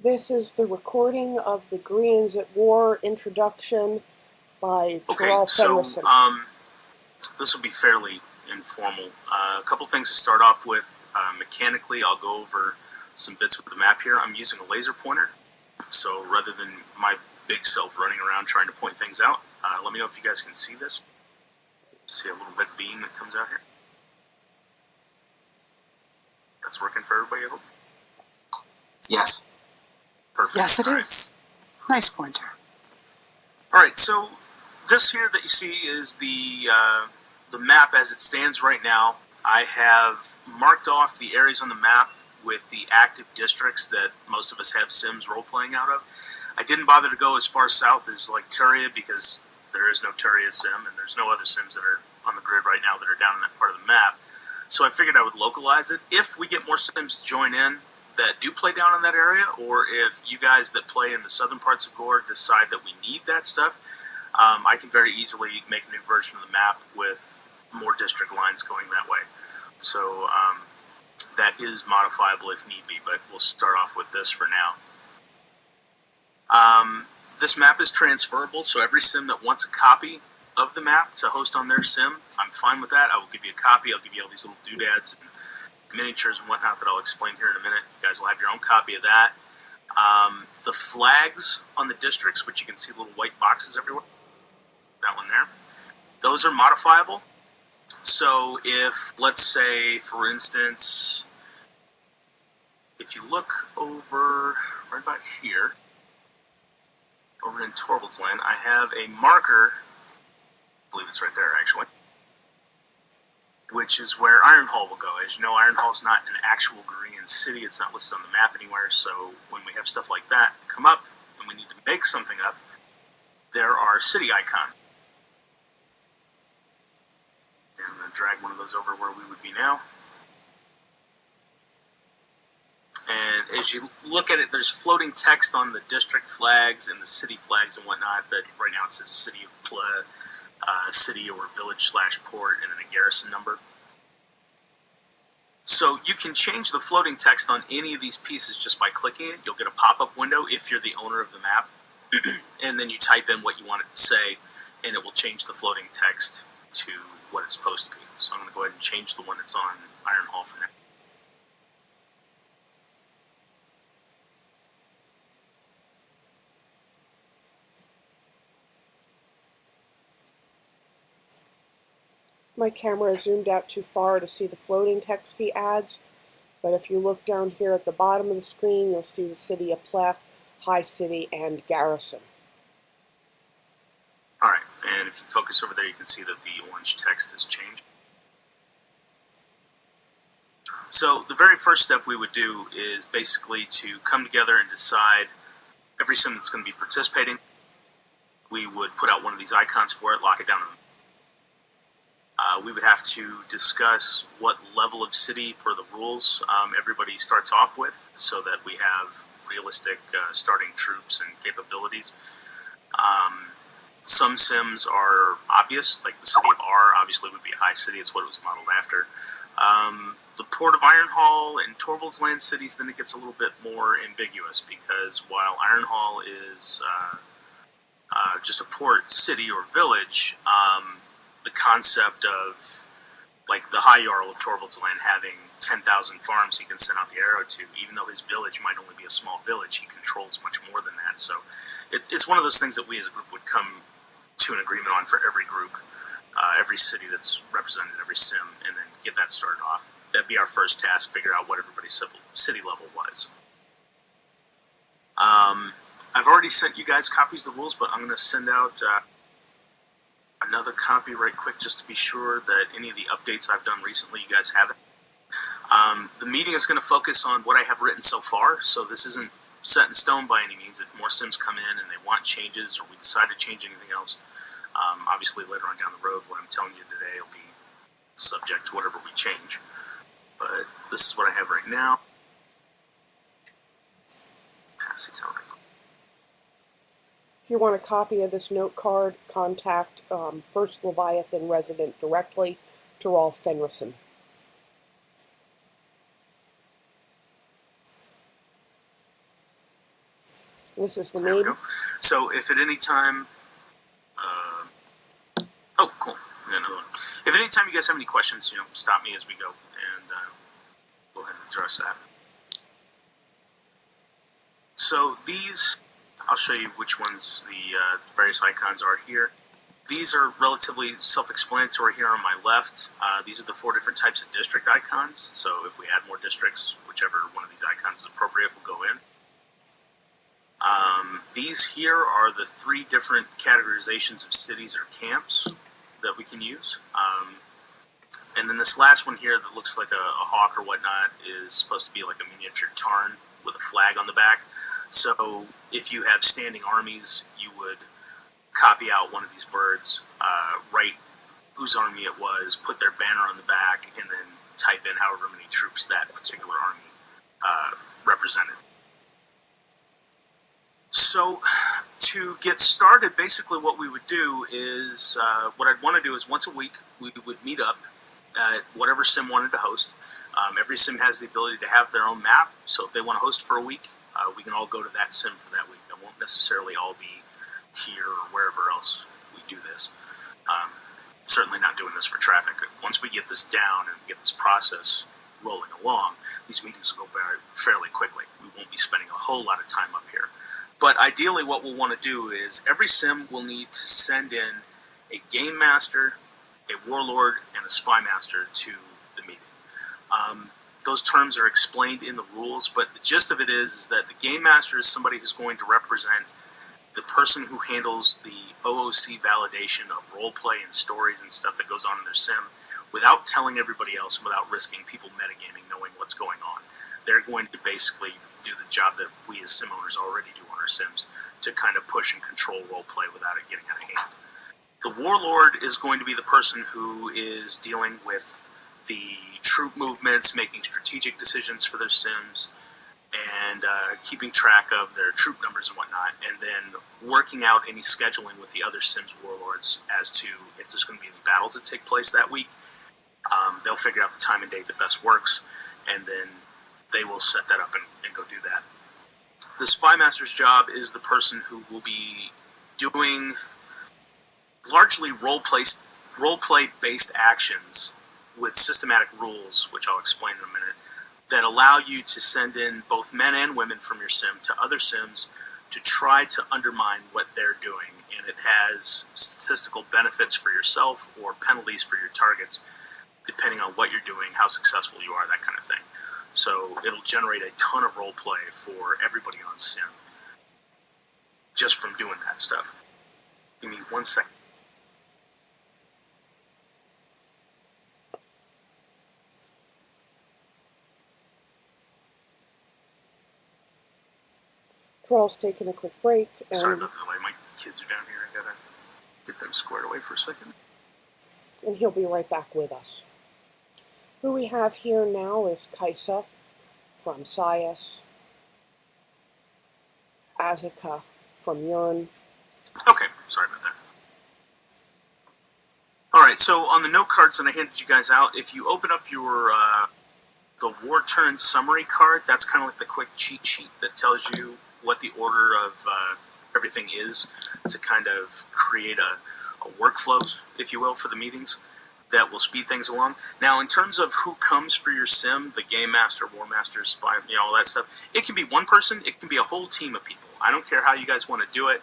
This is the recording of the Goreans at War introduction by Okay, Fenrison. This will be fairly informal. A couple things to start off with. Mechanically, I'll go over some bits with the map here. I'm using a laser pointer, so rather than my big self running around trying to point things out, let me know if you guys can see this. See a little bit beam that comes out here? That's working for everybody, I hope? Yes. Perfect. Yes, it is. Nice pointer. Alright, so this here that you see is the map as it stands right now. I have marked off the areas on the map with the active districts that most of us have Sims role-playing out of. I didn't bother to go as far south as like Turia because there is no Turia Sim and there's no other Sims that are on the grid right now that are down in that part of the map. So I figured I would localize it. If we get more Sims to join in that do play down in that area, or if you guys that play in the southern parts of Gore decide that we need that stuff, I can very easily make a new version of the map with more district lines going that way. So that is modifiable if need be, but we'll start off with this for now. This map is transferable, so every Sim that wants a copy of the map to host on their Sim, I'm fine with that. I will give you a copy. I'll give you all these little doodads and miniatures and whatnot that I'll explain here in a minute. You guys will have your own copy of that. The flags on the districts, which you can see little white boxes everywhere, that one there, those are modifiable. So if, let's say, for instance, if you look over right about here, over in Torvalds Land, I have a marker, I believe it's right there actually, which is where Ironhall will go. As you know, Ironhall is not an actual Gorean city. It's not listed on the map anywhere, so when we have stuff like that come up and we need to make something up, there are city icons. And I'm going to drag one of those over where we would be now. And as you look at it, there's floating text on the district flags and the city flags and whatnot that right now it says City of City or Village/Port and then a garrison number. So you can change the floating text on any of these pieces just by clicking it. You'll get a pop-up window if you're the owner of the map. And then you type in what you want it to say, and it will change the floating text to what it's supposed to be. So I'm going to go ahead and change the one that's on Ironhall for now. My camera zoomed out too far to see the floating text he adds, but if you look down here at the bottom of the screen, you'll see the City of Plech, High City, and Garrison. Alright, and if you focus over there, you can see that the orange text has changed. So the very first step we would do is basically to come together and decide every Sim that's going to be participating. We would put out one of these icons for it, lock it down. We would have to discuss what level of city per the rules everybody starts off with so that we have realistic starting troops and capabilities. Some Sims are obvious, like the City of R obviously would be a high city. It's what it was modeled after. The Port of Ironhall and Torvalds Land cities, then it gets a little bit more ambiguous because while Ironhall is just a port city or village, the concept of like the High Jarl of Torvalds Land having 10,000 farms he can send out the arrow to, even though his village might only be a small village, he controls much more than that. So it's one of those things that we as a group would come to an agreement on for every group, every city that's represented, every Sim, and then get that started off. That'd be our first task, figure out what everybody's city level was. I've already sent you guys copies of the rules, but I'm going to send out another copy right quick just to be sure that any of the updates I've done recently, you guys have it. The meeting is going to focus on what I have written so far, so this isn't set in stone by any means. If more Sims come in and they want changes or we decide to change anything else, obviously later on down the road, what I'm telling you today will be subject to whatever we change. But this is what I have right now. If you want a copy of this note card, contact First Leviathan resident directly to Rolf Fenrison. This is the There we main. go. So if at any time, oh, cool. Another one. If at any time you guys have any questions, stop me as we go, and go ahead and address that. So these, I'll show you which ones the various icons are here. These are relatively self-explanatory here on my left. These are the 4 different types of district icons. So if we add more districts, whichever one of these icons is appropriate will go in. These here are the 3 different categorizations of cities or camps that we can use. And then this last one here that looks like a hawk or whatnot is supposed to be like a miniature tarn with a flag on the back. So if you have standing armies, you would copy out one of these birds, write whose army it was, put their banner on the back, and then type in however many troops that particular army represented. So to get started, basically what we would do is, what I'd want to do is once a week, we would meet up at whatever sim wanted to host. Every sim has the ability to have their own map, so if they want to host for a week, we can all go to that sim for that week. It won't necessarily all be here or wherever else we do this. Certainly not doing this for traffic. Once we get this down and get this process rolling along, these meetings will go by fairly quickly. We won't be spending a whole lot of time up here. But ideally what we'll want to do is every sim will need to send in a game master, a warlord, and a spy master to the meeting. Those terms are explained in the rules, but the gist of it is that the game master is somebody who's going to represent the person who handles the OOC validation of roleplay and stories and stuff that goes on in their sim without telling everybody else and without risking people metagaming knowing what's going on. They're going to basically do the job that we as sim owners already do on our sims to kind of push and control roleplay without it getting out of hand. The warlord is going to be the person who is dealing with the troop movements, making strategic decisions for their sims, and keeping track of their troop numbers and whatnot, and then working out any scheduling with the other sims warlords as to if there's going to be any battles that take place that week. They'll figure out the time and date that best works, and then they will set that up and go do that. The spy master's job is the person who will be doing largely role-play-based actions with systematic rules, which I'll explain in a minute, that allow you to send in both men and women from your sim to other sims to try to undermine what they're doing. And it has statistical benefits for yourself or penalties for your targets, depending on what you're doing, how successful you are, that kind of thing. So it'll generate a ton of role play for everybody on sim just from doing that stuff. Give me 1 second. Terrell's taking a quick break. Sorry about the delay. My kids are down here. I gotta get them squared away for a second. And he'll be right back with us. Who we have here now is Kaisa from Sias, Azaka from Yurn. Okay, sorry about that. Alright, so on the note cards that I handed you guys out, if you open up your the War Turn Summary card, that's kind of like the quick cheat sheet that tells you what the order of everything is to kind of create a workflow, if you will, for the meetings that will speed things along. Now, in terms of who comes for your sim, the Game Master, War Master, Spy, all that stuff, it can be one person, it can be a whole team of people. I don't care how you guys want to do it.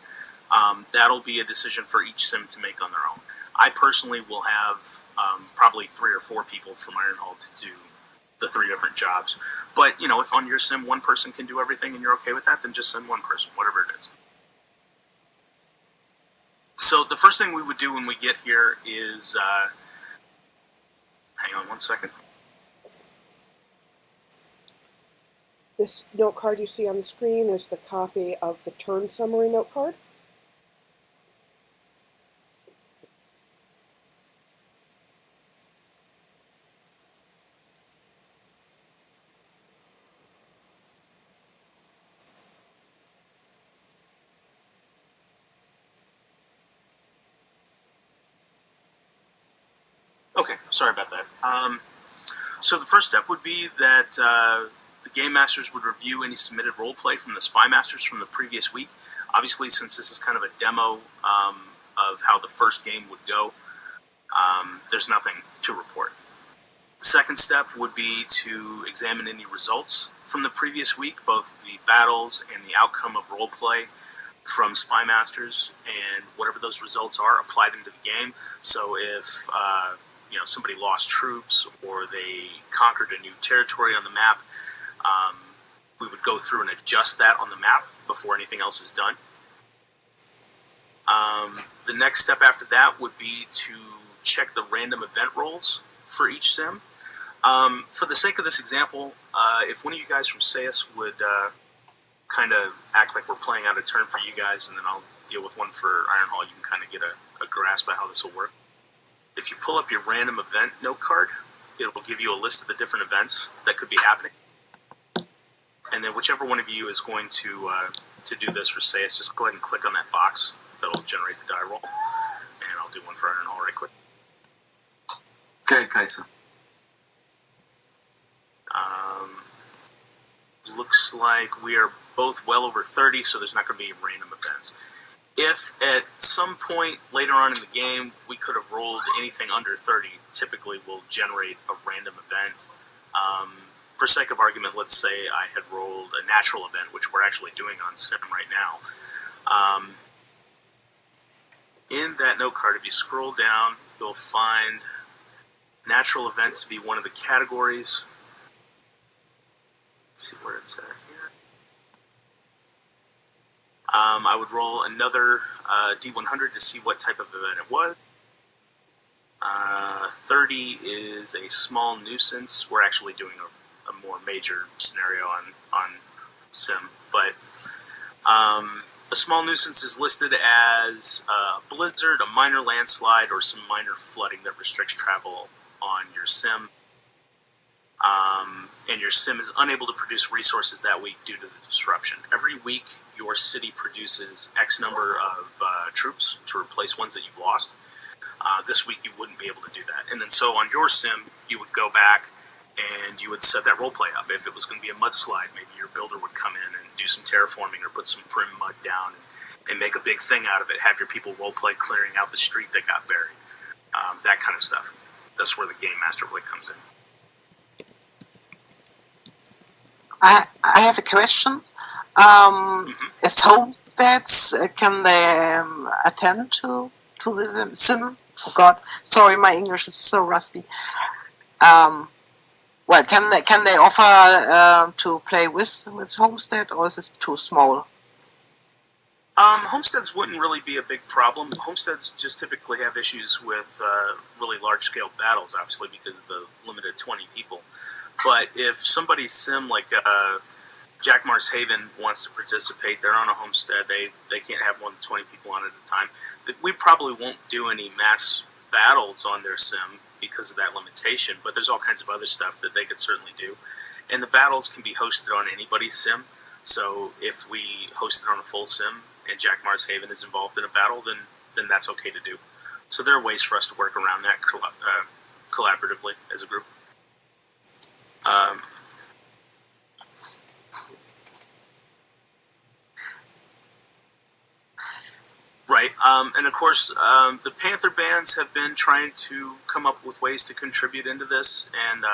That'll be a decision for each sim to make on their own. I personally will have probably 3 or 4 people from Ironhall to do the 3 different jobs. But, if on your sim one person can do everything and you're okay with that, then just send one person, whatever it is. So the first thing we would do when we get here is, hang on 1 second. This note card you see on the screen is the copy of the turn summary note card. Okay, sorry about that. So the first step would be that The Game Masters would review any submitted roleplay from the Spy Masters from the previous week. Obviously, since this is kind of a demo of how the first game would go, there's nothing to report. The second step would be to examine any results from the previous week, both the battles and the outcome of roleplay from Spy Masters, and whatever those results are, applied into the game. So if somebody lost troops or they conquered a new territory on the map, we would go through and adjust that on the map before anything else is done. The next step after that would be to check the random event rolls for each sim. For the sake of this example, if one of you guys from SAIS would kind of act like we're playing out a turn for you guys, and then I'll deal with one for Ironhall, you can kind of get a grasp of how this will work. If you pull up your random event note card, it will give you a list of the different events that could be happening. And then whichever one of you is going to do this for SAIS, just go ahead and click on that box. That'll generate the die roll. And I'll do one for Ironhall right quick. Good, Kaiser. Looks like we are both well over 30, so there's not going to be random events. If at some point later on in the game we could have rolled anything under 30, typically we'll generate a random event. For sake of argument, let's say I had rolled a natural event, which we're actually doing on Sim right now. In that note card, if you scroll down, you'll find natural event to be one of the categories. Let's see where it's at here. I would roll another D100 to see what type of event it was. 30 is a small nuisance. We're actually doing a more major scenario on Sim, but a small nuisance is listed as a blizzard, a minor landslide, or some minor flooding that restricts travel on your Sim. And your Sim is unable to produce resources that week due to the disruption. Every week, your city produces X number of troops to replace ones that you've lost. This week, you wouldn't be able to do that. And then so on your Sim, you would go back and you would set that roleplay up. If it was going to be a mudslide, maybe your builder would come in and do some terraforming or put some prim mud down and make a big thing out of it. Have your people roleplay clearing out the street that got buried. That kind of stuff. That's where the Game Master really comes in. I have a question. As homesteads, can they attend to the sim? Oh God, sorry, my English is so rusty. Well, can they offer to play with homestead, or is it too small? Homesteads wouldn't really be a big problem. Homesteads just typically have issues with really large-scale battles, obviously, because of the limited 20 people. But if somebody's Sim, like Jack Mars Haven, wants to participate, they're on a homestead, they can't have more than 20 people on at a time. We probably won't do any mass battles on their Sim because of that limitation, but there's all kinds of other stuff that they could certainly do. And the battles can be hosted on anybody's Sim. So if we host it on a full Sim and Jack Mars Haven is involved in a battle, then that's okay to do. So there are ways for us to work around that collaboratively as a group. Right, and of course, the Panther bands have been trying to come up with ways to contribute into this, and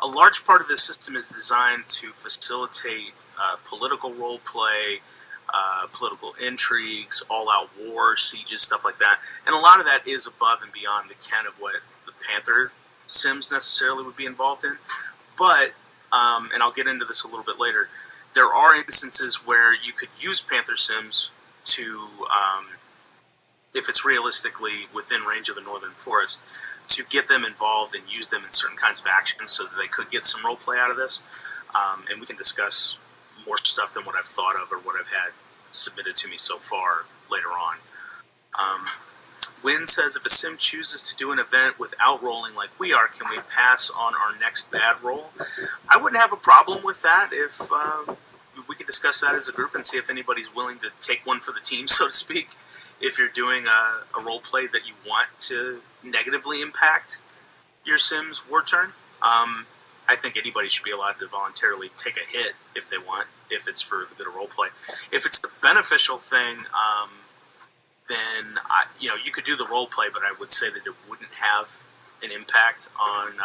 a large part of this system is designed to facilitate political role play, political intrigues, all-out wars, sieges, stuff like that. And a lot of that is above and beyond the ken of what the Panther Sims necessarily would be involved in. But, and I'll get into this a little bit later, there are instances where you could use Panther Sims to, if it's realistically within range of the Northern Forest, to get them involved and use them in certain kinds of actions so that they could get some role play out of this. And we can discuss more stuff than what I've thought of or what I've had submitted to me so far later on. Wynn says, if a sim chooses to do an event without rolling like we are, can we pass on our next bad roll? I wouldn't have a problem with that if we could discuss that as a group and see if anybody's willing to take one for the team, so to speak. If you're doing a role play that you want to negatively impact your sim's war turn. I think anybody should be allowed to voluntarily take a hit if they want, if it's for the good of role play. If it's a beneficial thing, then you could do the role play, but I would say that it wouldn't have an impact on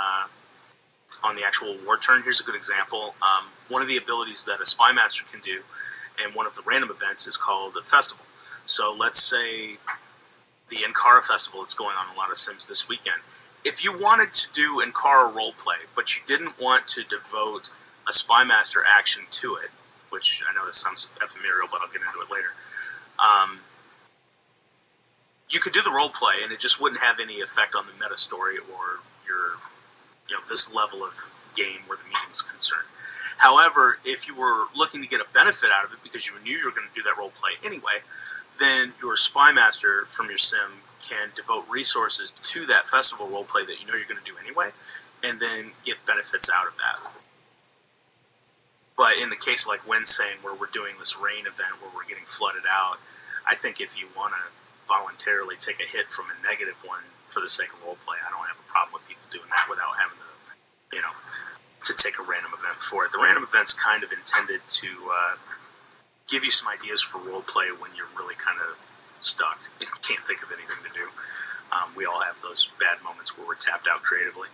the actual war turn. Here's a good example. One of the abilities that a spy master can do, and one of the random events, is called a festival. So let's say the Ankara festival that's going on in a lot of sims this weekend. If you wanted to do Ankara roleplay, but you didn't want to devote a spy master action to it, which I know this sounds ephemeral, but I'll get into it later. You could do the roleplay, and it just wouldn't have any effect on the meta story or your, this level of game where the meeting's concerned. However, if you were looking to get a benefit out of it because you knew you were going to do that roleplay anyway, then your spy master from your sim can devote resources to that festival roleplay that you know you're going to do anyway, and then get benefits out of that. But in the case like Wynn saying, where we're doing this rain event where we're getting flooded out, I think if you want to voluntarily take a hit from a negative one for the sake of roleplay, I don't have a problem with people doing that without having to take a random event for it. The random event's kind of intended to give you some ideas for roleplay when you're really kind of stuck and can't think of anything to do. We all have those bad moments where we're tapped out creatively.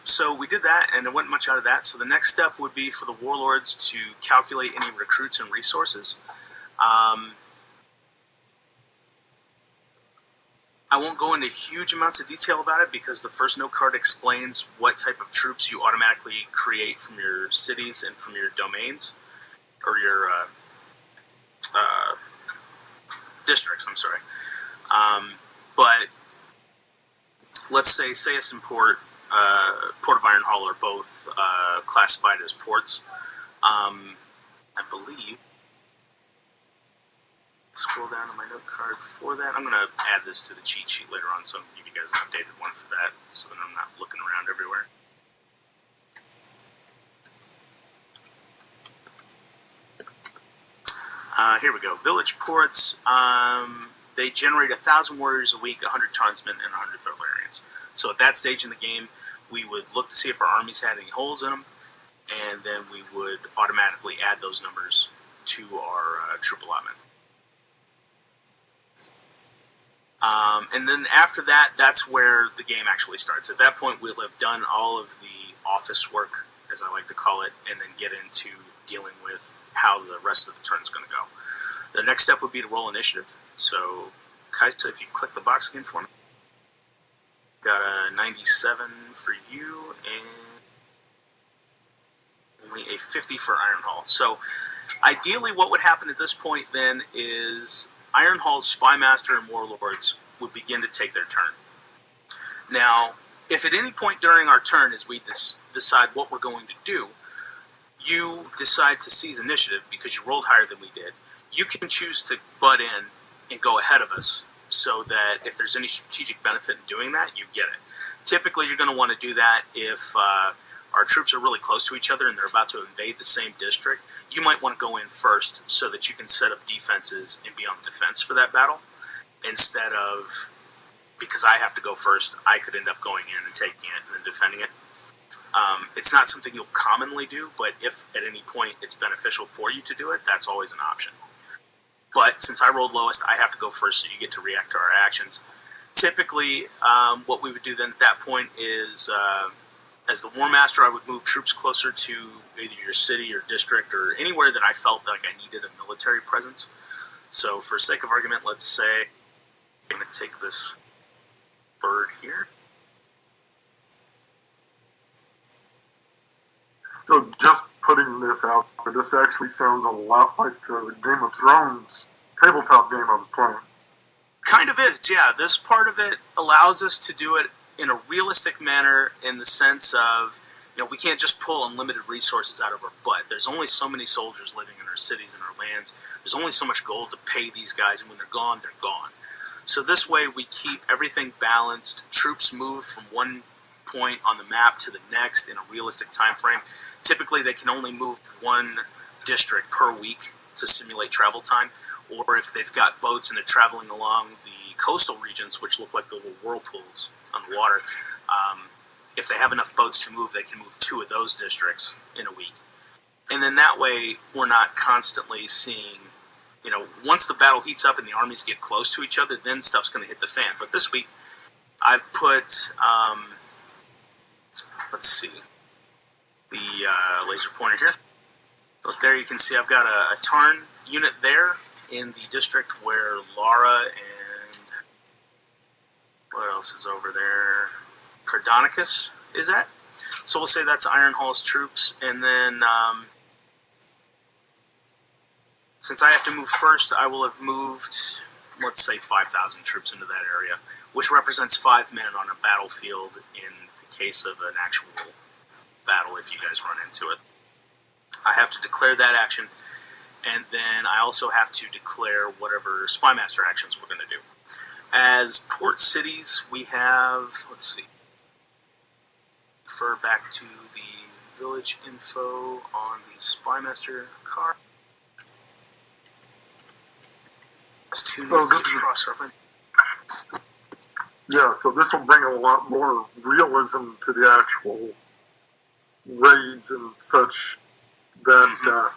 So we did that, and there wasn't much out of that. So the next step would be for the warlords to calculate any recruits and resources. I won't go into huge amounts of detail about it because the first note card explains what type of troops you automatically create from your cities and from your domains, or your districts, I'm sorry. But let's say us and Port of Iron Hall are both classified as ports. I believe. Scroll down to my note card for that. I'm going to add this to the cheat sheet later on, so I'll give you guys an updated one for that, so that I'm not looking around everywhere. Here we go. Village ports. They generate 1,000 warriors a week, 100 townsmen, and 100 Tharlarians. So at that stage in the game, we would look to see if our armies had any holes in them, and then we would automatically add those numbers to our troop allotment. And then after that, that's where the game actually starts. At that point, we'll have done all of the office work, as I like to call it, and then get into dealing with how the rest of the turn is going to go. The next step would be to roll initiative. So, Kaisa, if you click the box again for me. Got a 97 for you, and only a 50 for Iron Hall. So, ideally, what would happen at this point, then, is Iron Hall's Spy Master and Warlords would begin to take their turn. Now, if at any point during our turn, as we decide what we're going to do, you decide to seize initiative because you rolled higher than we did, you can choose to butt in and go ahead of us so that if there's any strategic benefit in doing that, you get it. Typically, you're going to want to do that if our troops are really close to each other and they're about to invade the same district. You might want to go in first so that you can set up defenses and be on the defense for that battle, instead of, because I have to go first, I could end up going in and taking it and then defending it. It's not something you'll commonly do, but if at any point it's beneficial for you to do it, that's always an option. But since I rolled lowest, I have to go first, so you get to react to our actions. Typically, what we would do then at that point is, as the War Master, I would move troops closer to either your city or district or anywhere that I felt like I needed a military presence. So for sake of argument, let's say I'm going to take this bird here. So just putting this out, this actually sounds a lot like the Game of Thrones tabletop game I was playing. Kind of is, yeah. This part of it allows us to do it in a realistic manner in the sense of, we can't just pull unlimited resources out of our butt. There's only so many soldiers living in our cities and our lands. There's only so much gold to pay these guys, and when they're gone, they're gone. So this way we keep everything balanced. Troops move from one point on the map to the next in a realistic time frame. Typically, they can only move one district per week to simulate travel time, or if they've got boats and they're traveling along the coastal regions, which look like the little whirlpools on the water, If they have enough boats to move, they can move 2 of those districts in a week. And then that way, we're not constantly seeing, once the battle heats up and the armies get close to each other, then stuff's going to hit the fan. But this week, I've put, let's see, the laser pointer here. Look there, you can see I've got a Tarn unit there in the district where Lara and what else is over there? Cardonicus is at. So we'll say that's Ironhall's troops, and then since I have to move first, I will have moved, let's say, 5,000 troops into that area, which represents 5 men on a battlefield in the case of an actual battle if you guys run into it. I have to declare that action, and then I also have to declare whatever Spymaster actions we're going to do. As port cities, we have, let's see, refer back to the village info on the Spymaster card. It's 2 cross-reference. Yeah, so this will bring a lot more realism to the actual raids and such that,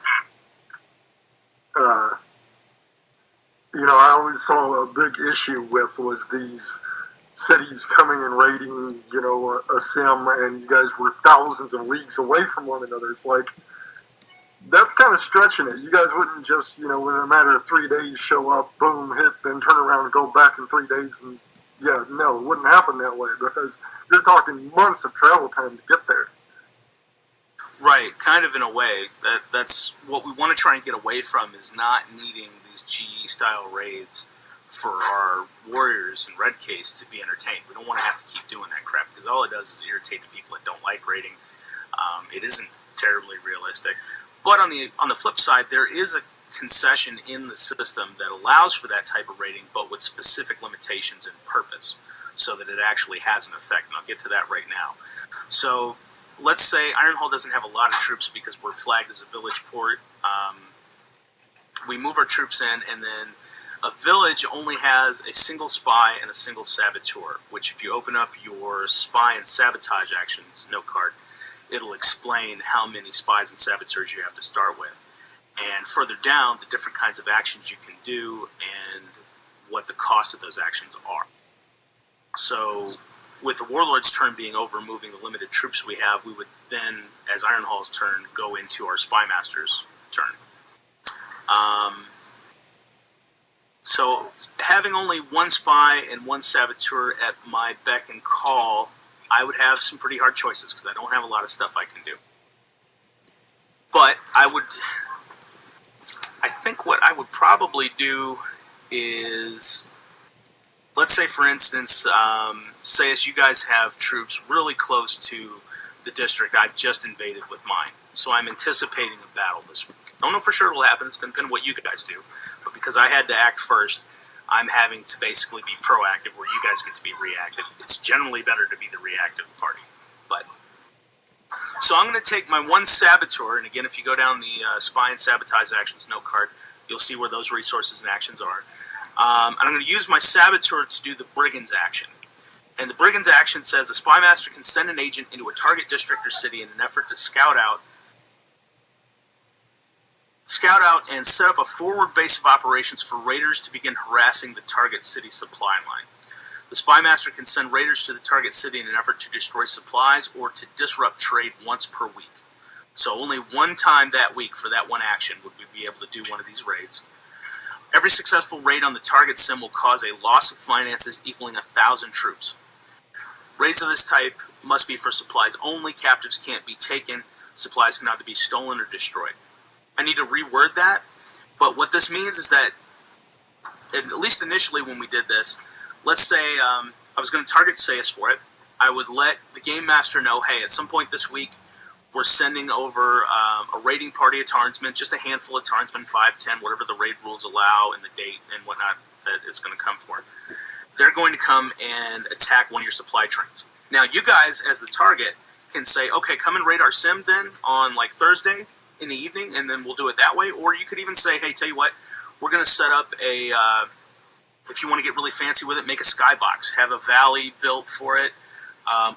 I always saw a big issue with was these cities coming and raiding, a sim, and you guys were thousands of leagues away from one another. It's like, that's kind of stretching it. You guys wouldn't just, in a matter of 3 days show up, boom, hit, then turn around and go back in 3 days. And yeah, no, it wouldn't happen that way because you're talking months of travel time to get there. Right, kind of in a way. That's what we want to try and get away from is not needing these GE-style raids for our warriors in Red Case to be entertained. We don't want to have to keep doing that crap because all it does is irritate the people that don't like raiding. It isn't terribly realistic. But on the flip side, there is a concession in the system that allows for that type of raiding, but with specific limitations and purpose, so that it actually has an effect. And I'll get to that right now. So let's say Ironhall doesn't have a lot of troops because we're flagged as a village port. We move our troops in, and then a village only has a single spy and a single saboteur, which if you open up your spy and sabotage actions note card, it'll explain how many spies and saboteurs you have to start with. And further down, the different kinds of actions you can do and what the cost of those actions are. So with the Warlord's turn being over, moving the limited troops we have, we would then, as Ironhall's turn, go into our Spymaster's turn. So having only 1 spy and 1 saboteur at my beck and call, I would have some pretty hard choices because I don't have a lot of stuff I can do. But I think what I would probably do is, let's say for instance, say as you guys have troops really close to the district I've just invaded with mine. So I'm anticipating a battle this week. I don't know for sure it will happen, it's going to depend on what you guys do. But because I had to act first, I'm having to basically be proactive where you guys get to be reactive. It's generally better to be the reactive party. So I'm going to take my 1 saboteur, and again, if you go down the spy and sabotage actions note card, you'll see where those resources and actions are. I'm going to use my saboteur to do the brigands action. And the brigands action says a spymaster can send an agent into a target district or city in an effort to scout out and set up a forward base of operations for raiders to begin harassing the target city supply line. The Spymaster can send raiders to the target city in an effort to destroy supplies or to disrupt trade once per week. So only 1 time that week for that 1 action would we be able to do one of these raids. Every successful raid on the target sim will cause a loss of finances equaling 1,000 troops. Raids of this type must be for supplies only. Captives can't be taken. Supplies can either be stolen or destroyed. I need to reword that, but what this means is that, at least initially when we did this, let's say I was going to target Sayus for it. I would let the game master know, hey, at some point this week, we're sending over a raiding party of Tarnsmen, just a handful of Tarnsmen, 5, 10, whatever the raid rules allow and the date and whatnot that it's going to come for. They're going to come and attack one of your supply trains. Now, you guys, as the target, can say, okay, come and raid our sim then on like Thursday in the evening, and then we'll do it that way. Or you could even say, hey, tell you what, we're going to set up a, if you want to get really fancy with it, make a skybox, have a valley built for it,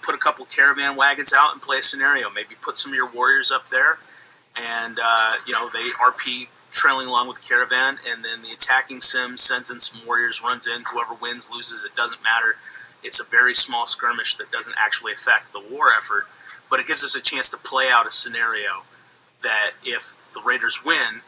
Put a couple caravan wagons out and play a scenario. Maybe put some of your warriors up there, and they RP trailing along with the caravan, and then the attacking sim sends in some warriors, runs in. Whoever wins, loses, it doesn't matter. It's a very small skirmish that doesn't actually affect the war effort, but it gives us a chance to play out a scenario that if the Raiders win,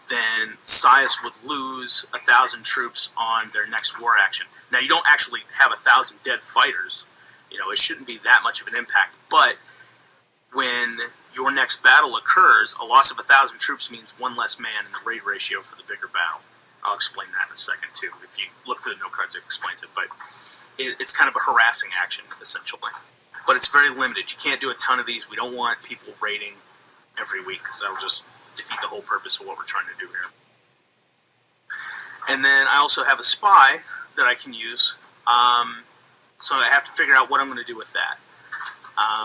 then Sias would lose 1,000 troops on their next war action. Now, you don't actually have 1,000 dead fighters. It shouldn't be that much of an impact, but when your next battle occurs, a loss of 1,000 troops means one less man in the raid ratio for the bigger battle. I'll explain that in a second, too. If you look through the note cards, it explains it. But it's kind of a harassing action, essentially. But it's very limited. You can't do a ton of these. We don't want people raiding every week, because that'll just defeat the whole purpose of what we're trying to do here. And then I also have a spy that I can use. So I have to figure out what I'm going to do with that.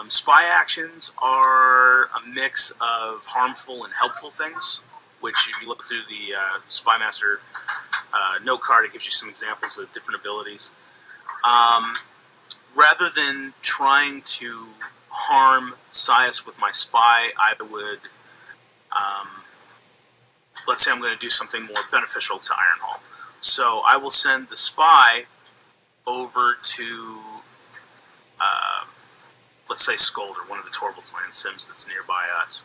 Spy actions are a mix of harmful and helpful things, which if you look through the Spy Master note card, it gives you some examples of different abilities. Rather than trying to harm Sias with my spy, I would, let's say I'm going to do something more beneficial to Ironhall. So I will send the spy over to let's say Skolder, one of the Torvalds land sims that's nearby us.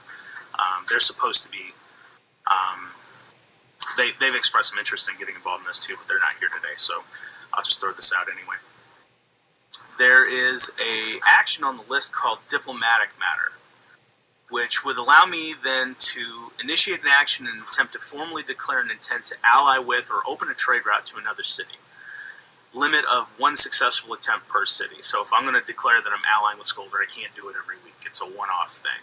They're supposed to be, they've expressed some interest in getting involved in this too, but they're not here today, so I'll just throw this out anyway. There is a action on the list called Diplomatic Matter, which would allow me then to initiate an action and attempt to formally declare an intent to ally with or open a trade route to another city. Limit of one successful attempt per city. So if I'm going to declare that I'm allying with Skolder, I can't do it every week. It's a one-off thing.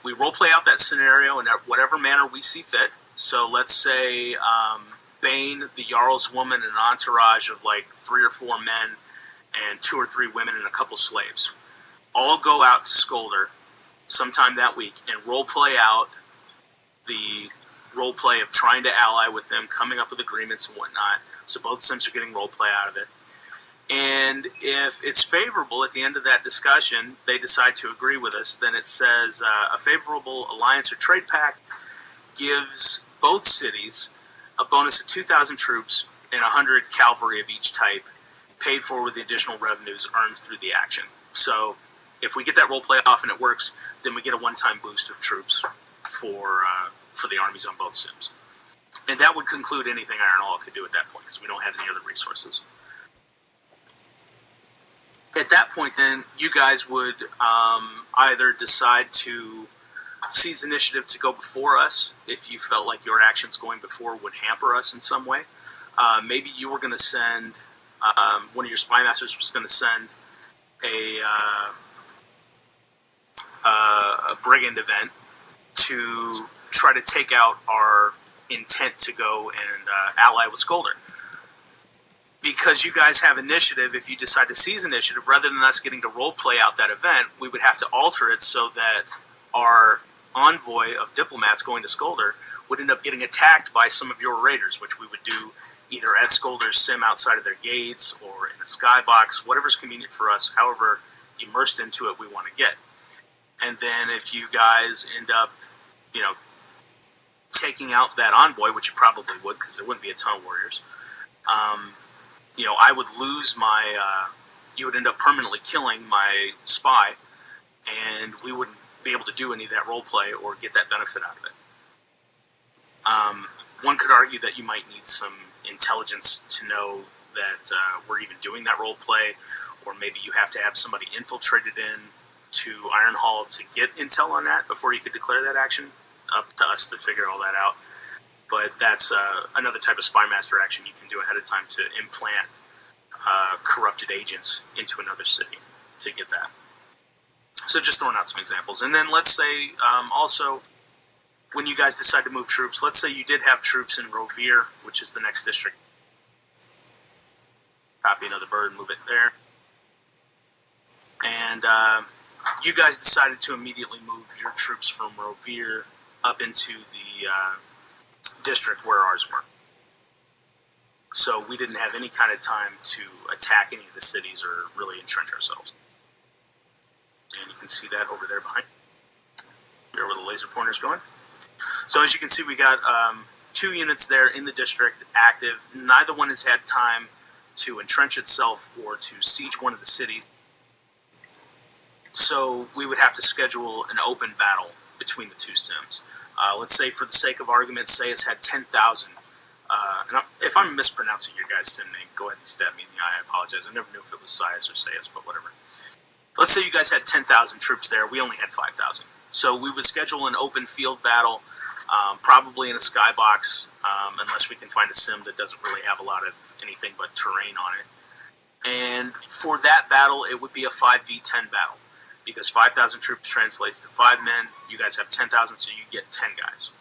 We role play out that scenario in whatever manner we see fit. So let's say Bane, the Jarl's woman, and an entourage of like 3 or 4 men and 2 or 3 women and a couple slaves all go out to Skolder sometime that week and role play out the role play of trying to ally with them, coming up with agreements and whatnot. So both sims are getting role play out of it. And if it's favorable at the end of that discussion, they decide to agree with us, then it says a favorable alliance or trade pact gives both cities a bonus of 2,000 troops and 100 cavalry of each type, paid for with the additional revenues earned through the action. So if we get that role play off and it works, then we get a one-time boost of troops for the armies on both sims. And that would conclude anything Ironhall could do at that point, because we don't have any other resources. At that point, then, you guys would either decide to seize initiative to go before us, if you felt like your actions going before would hamper us in some way. Maybe you were going to send, one of your spy masters was going to send a brigand event to try to take out our intent to go and ally with Skolder. Because you guys have initiative, if you decide to seize initiative, rather than us getting to role play out that event, we would have to alter it so that our envoy of diplomats going to Skolder would end up getting attacked by some of your raiders, which we would do either at Skolder's sim outside of their gates or in a skybox, whatever's convenient for us, however immersed into it we want to get. And then if you guys end up, taking out that envoy, which you probably would, because there wouldn't be a ton of warriors, I would lose my, you would end up permanently killing my spy, and we wouldn't be able to do any of that role play or get that benefit out of it. One could argue that you might need some intelligence to know that we're even doing that role play, or maybe you have to have somebody infiltrated in to Ironhall to get intel on that before you could declare that action. Up to us to figure all that out. But that's another type of spy master action you can do ahead of time to implant corrupted agents into another city to get that. So just throwing out some examples. And then let's say also when you guys decide to move troops, let's say you did have troops in Rovere, which is the next district. Copy another bird, move it there. And you guys decided to immediately move your troops from Rovere up into the district where ours were. So we didn't have any kind of time to attack any of the cities or really entrench ourselves. And you can see that over there behind there where the laser pointer's going. So as you can see, we got 2 units there in the district active. Neither one has had time to entrench itself or to siege one of the cities. So we would have to schedule an open battle between the 2 sims. Let's say, for the sake of argument, say it's had 10,000. If I'm mispronouncing your guys' sim name, go ahead and stab me in the eye. I apologize. I never knew if it was Sias or Sayas, but whatever. Let's say you guys had 10,000 troops there. We only had 5,000. So we would schedule an open field battle, probably in a skybox, unless we can find a sim that doesn't really have a lot of anything but terrain on it. And for that battle, it would be a 5v10 battle, because 5,000 troops translates to 5 men. You guys have 10,000, so you get 10 guys.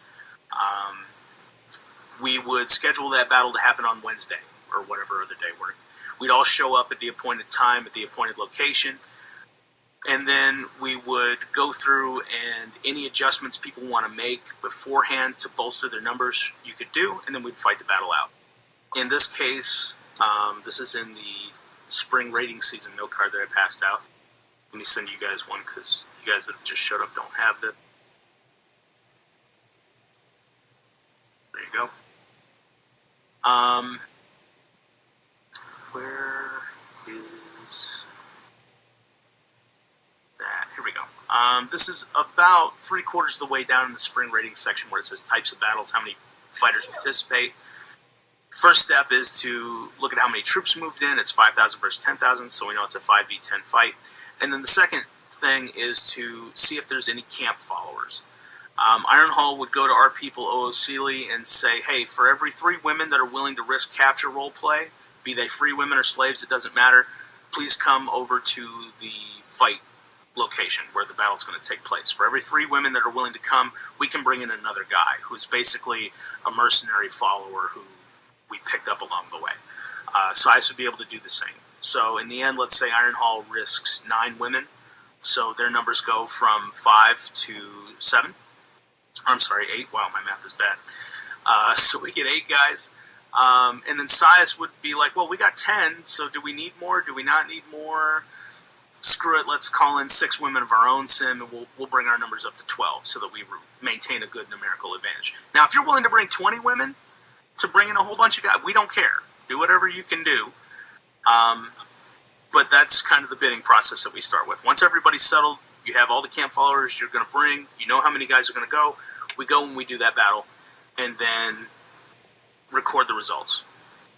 We would schedule that battle to happen on Wednesday, or whatever other day worked. We'd all show up at the appointed time, at the appointed location, and then we would go through, and any adjustments people want to make beforehand to bolster their numbers, you could do, and then we'd fight the battle out. In this case, this is in the spring rating season note card that I passed out. Let me send you guys one, because you guys that just showed up don't have that. There you go. Where is that? Here we go. This is about 3/4 of the way down in the spring rating section where it says types of battles, how many fighters participate. First step is to look at how many troops moved in. It's 5,000 versus 10,000, so we know it's a 5v10 fight. And then the second thing is to see if there's any camp followers. Ironhall would go to our people, Oosili, and say, hey, for every 3 women that are willing to risk capture roleplay, be they free women or slaves, it doesn't matter, please come over to the fight location where the battle's going to take place. For every 3 women that are willing to come, we can bring in another guy who's basically a mercenary follower who we picked up along the way. Size would be able to do the same. So in the end, let's say Ironhall risks 9 women, so their numbers go from 5 to 7. I'm sorry, 8. Wow, my math is bad. So we get 8 guys. And then Sias would be like, well, we got 10, so do we need more? Do we not need more? Screw it, let's call in 6 women of our own sim, and we'll bring our numbers up to 12 so that we maintain a good numerical advantage. Now, if you're willing to bring 20 women to bring in a whole bunch of guys, we don't care. Do whatever you can do. But that's kind of the bidding process that we start with. Once everybody's settled, you have all the camp followers you're going to bring, you know how many guys are going to go, we go and we do that battle, and then record the results.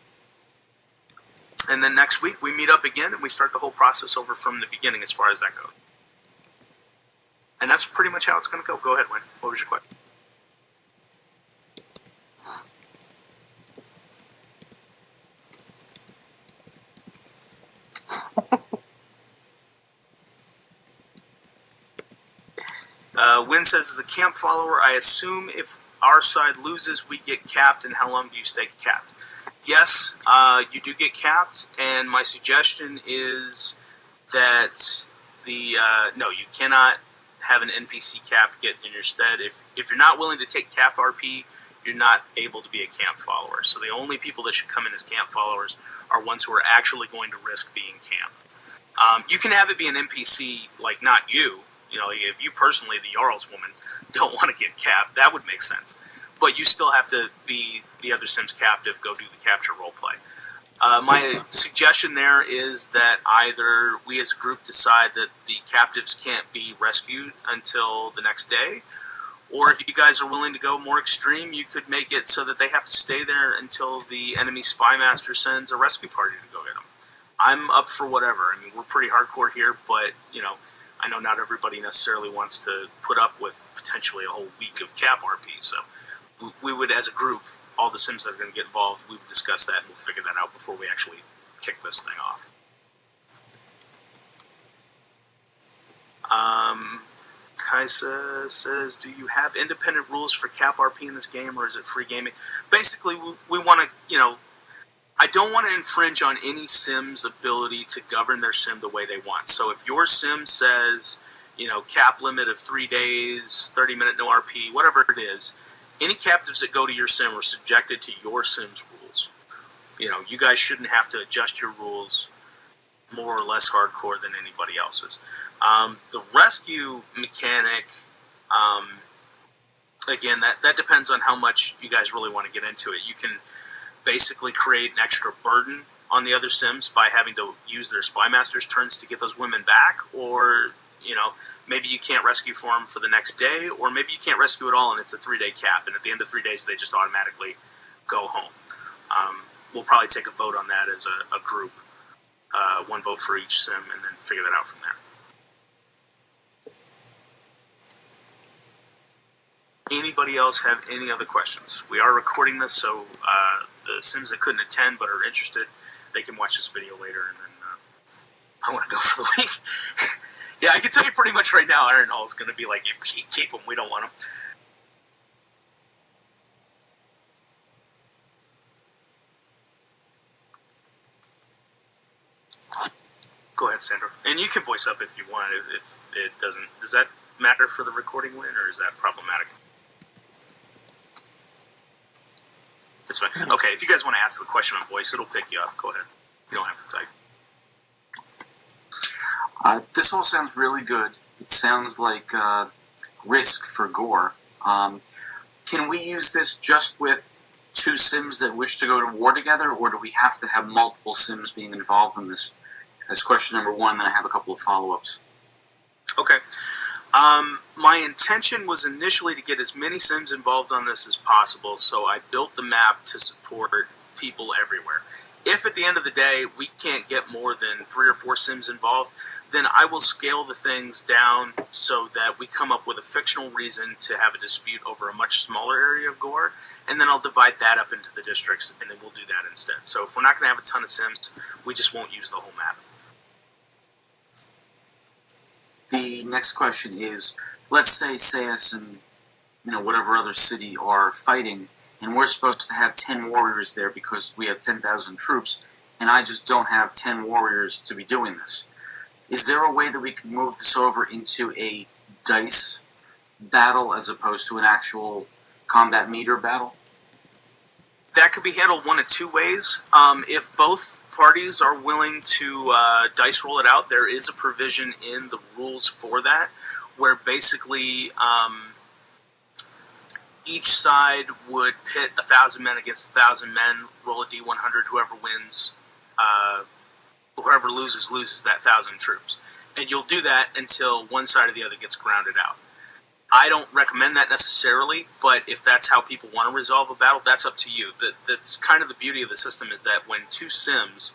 And then next week, we meet up again, and we start the whole process over from the beginning as far as that goes. And that's pretty much how it's going to go. Go ahead, Wayne. What was your question? Wynn says, as a camp follower, I assume if our side loses, we get capped, and how long do you stay capped? Yes, you do get capped, and my suggestion is that no, you cannot have an NPC cap get in your stead. If you're not willing to take cap RP, you're not able to be a camp follower. So the only people that should come in as camp followers are ones who are actually going to risk being camped. You can have it be an NPC, like not you. You know, if you personally, the Jarl's woman, don't want to get capped, that would make sense. But you still have to be the other Sim's captive, go do the capture roleplay. My suggestion there is that either we as a group decide that the captives can't be rescued until the next day, or if you guys are willing to go more extreme, you could make it so that they have to stay there until the enemy spy master sends a rescue party to go get them. I'm up for whatever. I mean, we're pretty hardcore here, but, you know, I know not everybody necessarily wants to put up with potentially a whole week of cap RP, so we would, as a group, all the Sims that are going to get involved, we would discuss that and we'll figure that out before we actually kick this thing off. Kaisa says, do you have independent rules for cap RP in this game, or is it free gaming? Basically, we want to, you know, I don't want to infringe on any Sim's ability to govern their Sim the way they want. So if your Sim says, you know, cap limit of 3 days, 30-minute no RP, whatever it is, any captives that go to your Sim are subjected to your Sim's rules. You guys shouldn't have to adjust your rules more or less hardcore than anybody else's. The rescue mechanic, again, that depends on how much you guys really want to get into it. You can basically create an extra burden on the other Sims by having to use their Spy Master's turns to get those women back, or, maybe you can't rescue for them for the next day, or maybe you can't rescue at all and it's a 3-day cap, and at the end of 3 days they just automatically go home. We'll probably take a vote on that as a group, 1 vote for each Sim, and then figure that out from there. Anybody else have any other questions? We are recording this, so the Sims that couldn't attend but are interested, they can watch this video later, and then I want to go for the week. Yeah, I can tell you pretty much right now, Iron Hall is going to be like, keep them, we don't want them. Go ahead, Sandra. And you can voice up if you want, if it doesn't. Does that matter for the recording win, or is that problematic? It's fine. Okay, if you guys want to ask the question on voice, it'll pick you up. Go ahead. You don't have to type. This all sounds really good. It sounds like Risk for Gore. Can we use this just with 2 Sims that wish to go to war together, or do we have to have multiple Sims being involved in this? That's question number 1, then I have a couple of follow-ups. Okay. My intention was initially to get as many Sims involved on this as possible, so I built the map to support people everywhere. If at the end of the day we can't get more than 3 or 4 Sims involved, then I will scale the things down so that we come up with a fictional reason to have a dispute over a much smaller area of Gore, and then I'll divide that up into the districts, and then we'll do that instead. So if we're not going to have a ton of Sims, we just won't use the whole map. The next question is, let's say Sayus and whatever other city are fighting, and we're supposed to have 10 warriors there because we have 10,000 troops, and I just don't have 10 warriors to be doing this. Is there a way that we could move this over into a dice battle as opposed to an actual combat meter battle? That could be handled one of 2 ways. If both parties are willing to dice roll it out, there is a provision in the rules for that, where basically each side would pit 1,000 men against 1,000 men, roll a d100, whoever wins, whoever loses that 1,000 troops. And you'll do that until one side or the other gets grounded out. I don't recommend that necessarily, but if that's how people want to resolve a battle, that's up to you. That's kind of the beauty of the system, is that when 2 Sims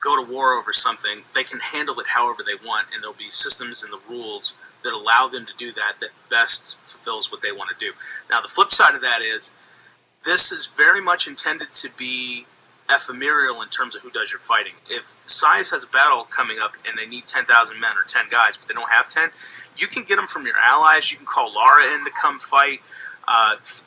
go to war over something, they can handle it however they want, and there'll be systems in the rules that allow them to do that best fulfills what they want to do. Now, the flip side of that is, this is very much intended to be ephemeral in terms of who does your fighting. If Size has a battle coming up and they need 10,000 men or 10 guys, but they don't have 10, you can get them from your allies. You can call Lara in to come fight.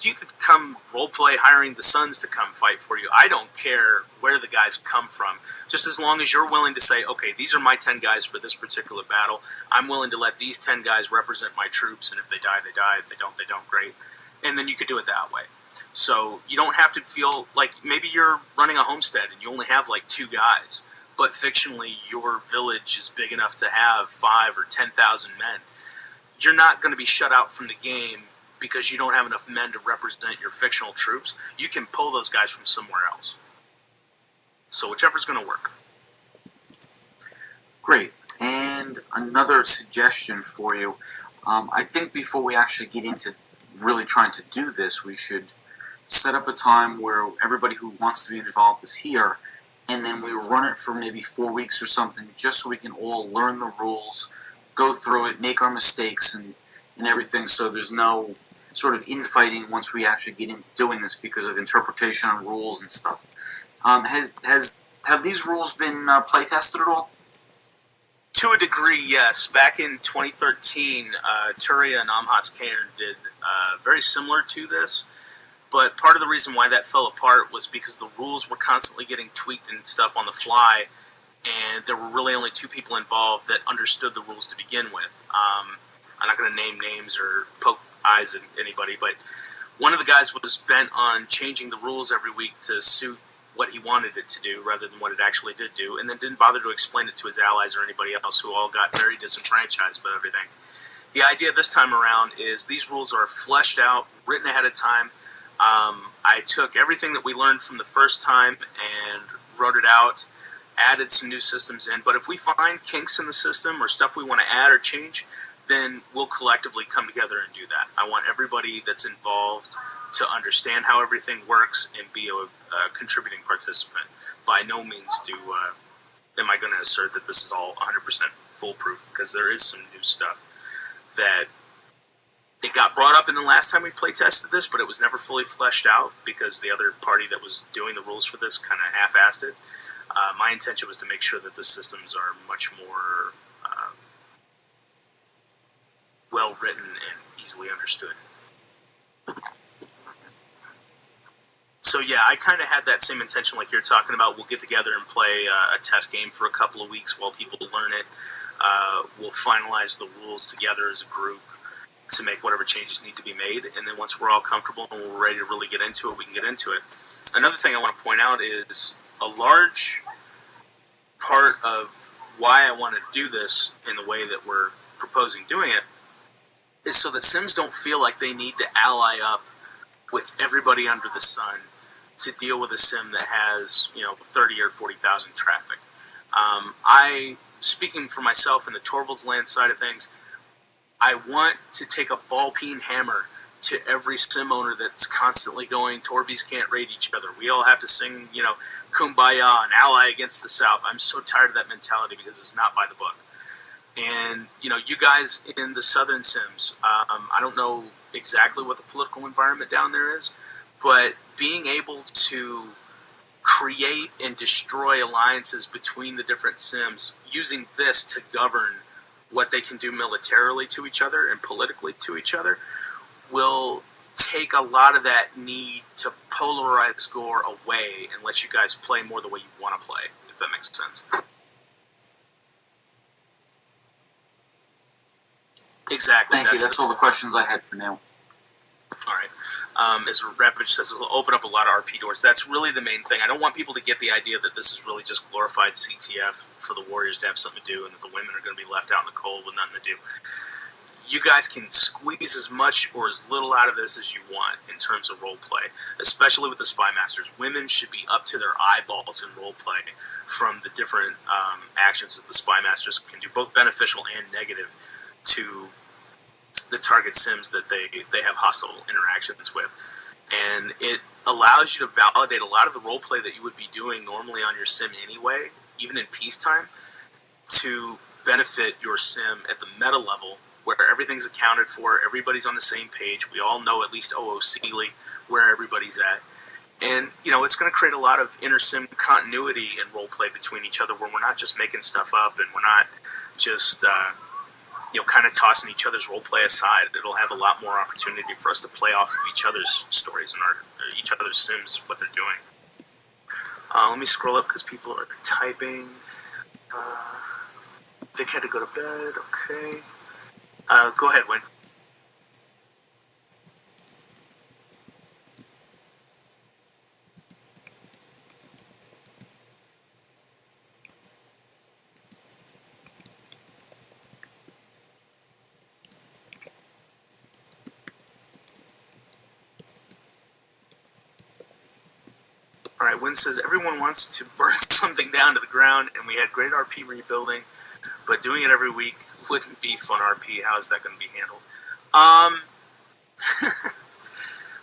You could come roleplay hiring the Sons to come fight for you. I don't care where the guys come from, just as long as you're willing to say, okay, these are my 10 guys for this particular battle. I'm willing to let these 10 guys represent my troops, and if they die, they die. If they don't, great. And then you could do it that way. So you don't have to feel like maybe you're running a homestead and you only have like 2 guys, but fictionally your village is big enough to have 5 or 10,000 men. You're not going to be shut out from the game because you don't have enough men to represent your fictional troops. You can pull those guys from somewhere else. So whichever's going to work. Great. And another suggestion for you. I think before we actually get into really trying to do this, we should set up a time where everybody who wants to be involved is here, and then we run it for maybe 4 weeks or something, just so we can all learn the rules, go through it, make our mistakes, and everything, so there's no sort of infighting once we actually get into doing this because of interpretation on rules and stuff. Have these rules been play tested at all? To a degree, yes. Back in 2013, Turia and Amhas Cairn did very similar to this. But part of the reason why that fell apart was because the rules were constantly getting tweaked and stuff on the fly, and there were really only 2 people involved that understood the rules to begin with. I'm not going to name names or poke eyes at anybody, but one of the guys was bent on changing the rules every week to suit what he wanted it to do rather than what it actually did do, and then didn't bother to explain it to his allies or anybody else, who all got very disenfranchised by everything. The idea this time around is these rules are fleshed out, written ahead of time. I took everything that we learned from the first time and wrote it out, added some new systems in, but if we find kinks in the system or stuff we want to add or change, then we'll collectively come together and do that. I want everybody that's involved to understand how everything works and be a contributing participant. By no means am I going to assert that this is all 100% foolproof, because there is some new stuff that it got brought up in the last time we play tested this, but it was never fully fleshed out because the other party that was doing the rules for this kind of half-assed it. My intention was to make sure that the systems are much more well-written and easily understood. So yeah, I kind of had that same intention like you're talking about. We'll get together and play a test game for a couple of weeks while people learn it. We'll finalize the rules together as a group to make whatever changes need to be made, and then once we're all comfortable and we're ready to really get into it, we can get into it. Another thing I want to point out is a large part of why I want to do this in the way that we're proposing doing it is so that Sims don't feel like they need to ally up with everybody under the sun to deal with a sim that has, 30 or 40,000 traffic. Speaking for myself in the Torvalds land side of things, I want to take a ball-peen hammer to every sim owner that's constantly going, Torbies can't raid each other. We all have to sing, Kumbaya and ally against the South. I'm so tired of that mentality because it's not by the book. And, you guys in the Southern Sims, I don't know exactly what the political environment down there is, but being able to create and destroy alliances between the different Sims, using this to govern what they can do militarily to each other and politically to each other, will take a lot of that need to polarize Gore away and let you guys play more the way you want to play, if that makes sense. Exactly. Thank you. That's all the questions I had for now. All right. As Ravage says, it'll open up a lot of RP doors. That's really the main thing. I don't want people to get the idea that this is really just glorified CTF for the Warriors to have something to do and that the women are going to be left out in the cold with nothing to do. You guys can squeeze as much or as little out of this as you want in terms of role play, especially with the Spy Masters. Women should be up to their eyeballs in role play from the different actions that the Spy Masters can do, both beneficial and negative, to the target Sims that they have hostile interactions with. And it allows you to validate a lot of the role play that you would be doing normally on your Sim anyway, even in peacetime, to benefit your Sim at the meta level, where everything's accounted for, everybody's on the same page, we all know at least OOC-ly where everybody's at. And, it's going to create a lot of inter-sim continuity and role play between each other, where we're not just making stuff up and we're not just, kind of tossing each other's role play aside. It'll have a lot more opportunity for us to play off of each other's stories and each other's Sims, what they're doing. Let me scroll up because people are typing. Vic had to go to bed, okay. Go ahead, Wayne. Alright, Wynn says, everyone wants to burn something down to the ground, and we had great RP rebuilding, but doing it every week wouldn't be fun RP. How is that going to be handled?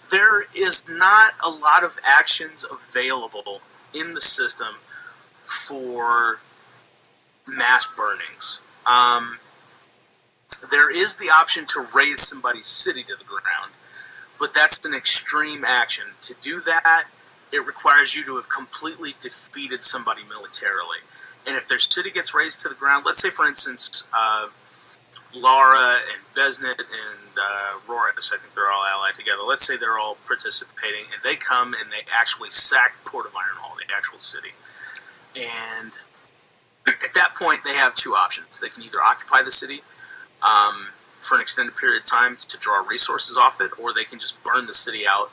There is not a lot of actions available in the system for mass burnings. There is the option to raise somebody's city to the ground, but that's an extreme action. To do that, it requires you to have completely defeated somebody militarily. And if their city gets razed to the ground, let's say, for instance, Lara and Besnet and Roris, I think they're all allied together. Let's say they're all participating, and they come and they actually sack Port of Ironhall, the actual city. And at that point, they have two options. They can either occupy the city for an extended period of time to draw resources off it, or they can just burn the city out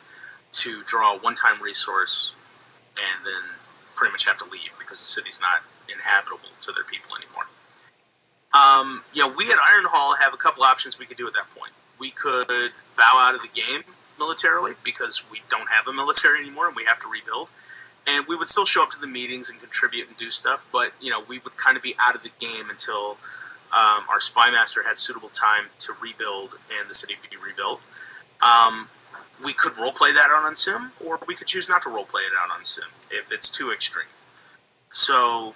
to draw a one-time resource and then pretty much have to leave because the city's not inhabitable to their people anymore. We at Iron Hall have a couple options we could do at that point. We could bow out of the game militarily because we don't have a military anymore and we have to rebuild. And we would still show up to the meetings and contribute and do stuff, but we would kind of be out of the game until our spy master had suitable time to rebuild and the city be rebuilt. We could roleplay that out on Sim, or we could choose not to roleplay it out on Sim if it's too extreme. So